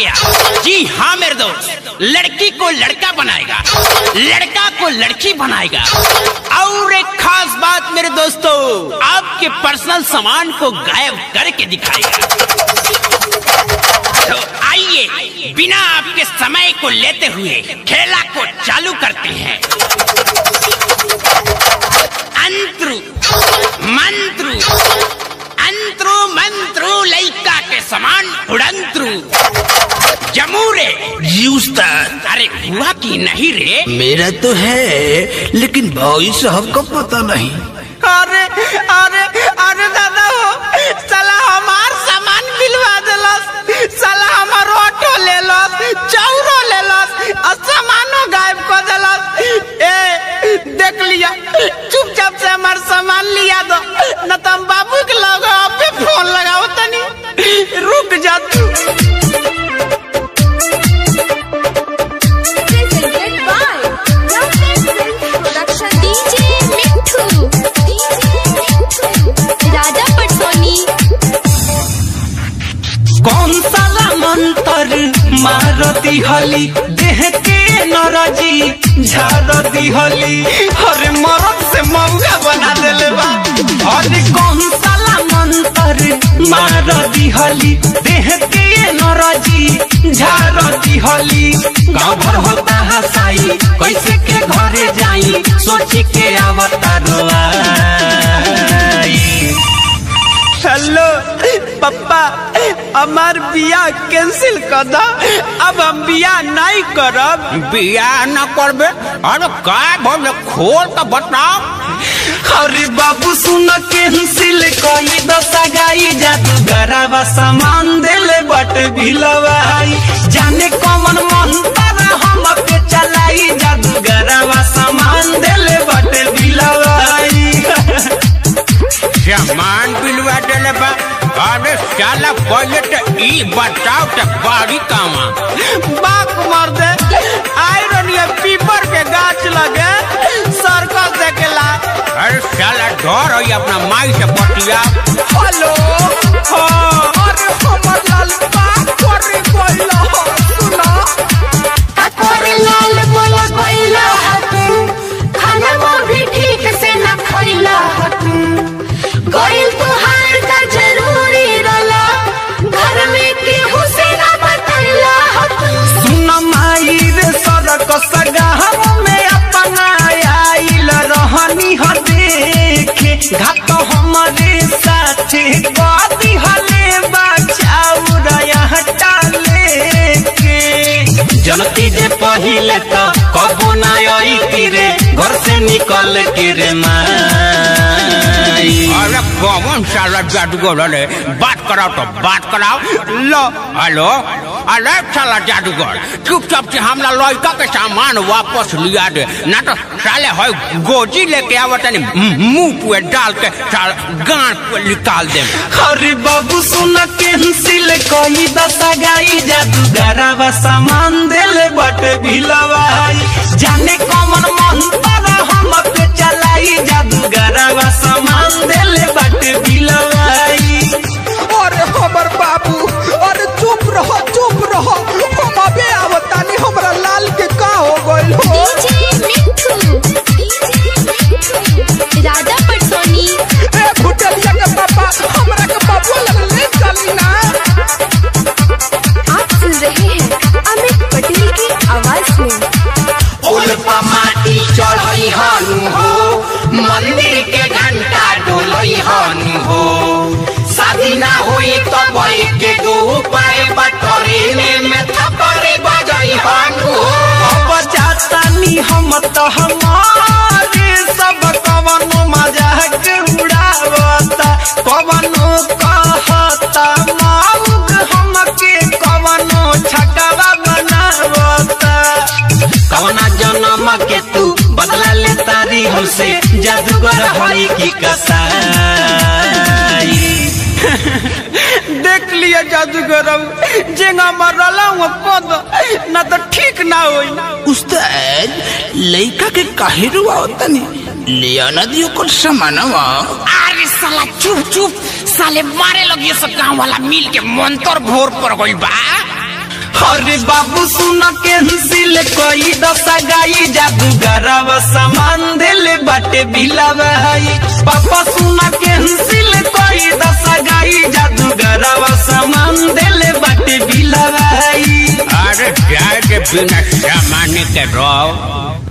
गया। जी हाँ मेरे दोस्त, लड़की को लड़का बनाएगा, लड़का को लड़की बनाएगा। और एक खास बात मेरे दोस्तों, आपके पर्सनल सामान को गायब करके दिखाएगा। तो आइए बिना आपके समय को लेते हुए खेला को चालू करते हैं। अंतरु मंत्रु, अंतरु मंत्रु, लइका के समान उड़ंतरु जमूरे जी उस्ताद। अरे हुआ कि नहीं रे? मेरा तो है, लेकिन भाई साहब का पता नहीं। अरे अरे अरे दादा हो, साला हमार सामान बिलवा देलस, साला हमार ऑटो ले लस, चौरो ले लस, और सामानो गायब कर देलस। ए देख लिया, चुपचाप से हमार सामान लिया दो, न तो हम बाबू के लगे पे फोन लगाओ तनी। रुक जा तू। कौन साला मंतर मारती हली, देह के नरजी झाड़ती हली, हर मरद से मौका बना देले बा। अरे कौन साला मंतर मारती हली, देह के नरजी झाड़ती हली। गाँव भर होता हसाई, कैसे के घरे जाई, सोची के आवता रोआई। हेलो पप्पा, हमार बिया कैंसिल कर दो, अब हम बिया नहीं करब। बिया न करबे? अरे काय बोले, खोल तो बताओ। अरे बाबू सुन कैंसिल कई दशा गाई, जादूगरवा सामान देले बट भिलवाई, जाने कौन मंत्र हम पे चलाई, जादूगरवा सामान देले बट भिलवाई। सामान बिलवा देले बा? अरे साला पहले तो ई बताओ तो बारी कामा। बाक मार दे, आयरन या पीपर के गाछ लगे सर्कस देखेला। अरे साला डर है अपना माई से बतिया। हेलो हाँ, अरे हमर लाल बात करे कोइला सुना। अकोरे लाल बोला कोइला हतू, खाना वो भी ठीक से न खइला हतू, कोइल तुहार का जरूरी रला, घर में केहू से न बतैला हतू। सुन माई रे सड़क सगाह में अपना आइल रहनी ह देखे, घाट हमारे साथे कदी हले बचाऊ रया हटा लेके। जनती जे पहिले तो कबो ना आई रे, घर से निकल के रे माई। अरे कौन साला जादूगर रे? बात कराओ तो बात कराओ। लो हेलो, अरे साला जादूगर, चुपचाप से हमला लड़का के सामान वापस लिया दे, ना तो साले है गोजी लेके आवत मुंह पे डाल के साल गांड पे निकाल दे। अरे बाबू सुन कैंसिल कई दशा गाई, जादूगरवा सामान देले बट भिलवाई, जाने कौन मंत्र हम पे चलाई, जादूगरवा सामान देले बट भिलवाई। अरे हमर बाबू, अरे चुप रहो चुप रहो, हम अबे आवतानी, हमरा लाल के का हो गइल हो। राजा पटसोनी। ए भुटलिया के पापा, हमरा के बाबू लग ले चली ना। आप सुन रहे हैं अमित पटेल की आवाज में। उल्पा माटी चढ़ई हनु हो, मंदिर के घंटा डोलई हनु हो, शादी ना हुई तो भाई के दो पाए बटोरे में थपड़े बजाई हनु हो। अब जाता नी हम तो हमारे सब कवनो मजाक उड़ावता, कवनो कहता माउग हमके, कवनो छकवा बनावता। कवना जन्म के तू बदला ले तारी हमसे, जादूगर होई की कसाई। देख लिया जादूगर, जेंगा मरला हुआ कद ना तो ठीक ना होई। उस्ताद लड़का के काहे रुआवतनी, लिया ना दियो कुछ सामानवा। अरे साला चुप चुप, साले मारे लोग ये सब गाँव वाला मिल के मंत्र घोर पर गई बा। अरे बाबू सुन के हंसिल कोई दशा गाई जादूगरवा सामान दिल बाटे बिलावाई। पापा सुन के हंसिल कोई दशा गाई जादूगरवा सामान दिल बाटे बिलावाई। अरे जाए के बिना सामान के रहो।